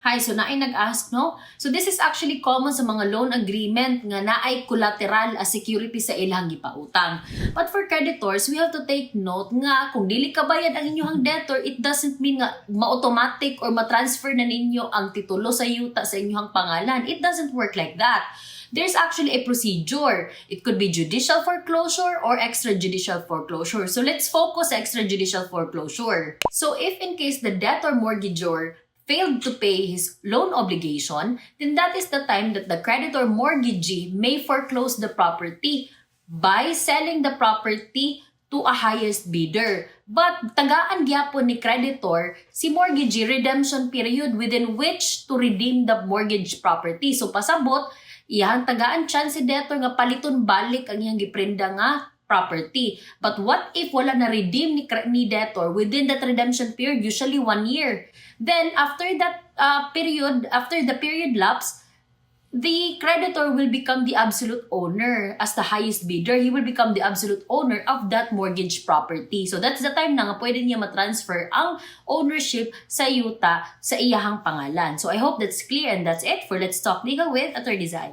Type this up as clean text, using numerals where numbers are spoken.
Hi, so naay nag-ask, no? So this is actually common sa mga loan agreement nga naay collateral as security sa ilang gipautang. But for creditors, we have to take note nga kung dili ka bayad ang inyong debtor, it doesn't mean nga ma-automatic or ma-transfer na ninyo ang titulo sa yuta sa inyong pangalan. It doesn't work like that. There's actually a procedure. It could be judicial foreclosure or extrajudicial foreclosure. So let's focus sa extrajudicial foreclosure. So if in case the debtor mortgagor failed to pay his loan obligation, then that is the time that the creditor mortgagee may foreclose the property by selling the property to a highest bidder. But tagaan gyapon ni creditor si mortgagee redemption period within which to redeem the mortgage property. So pasabot, iyang tagaan chance si debtor nga paliton balik ang iyang giprenda nga property. But what if wala na redeem ni debtor within that redemption period, usually 1 year? Then after that after the period lapse, the creditor will become the absolute owner as the highest bidder. He will become the absolute owner of that mortgage property. So that's the time na nga pwede niya matransfer ang ownership sa yuta sa iyahang pangalan. So I hope that's clear, and that's it for Let's Talk Legal with Attorney Zai.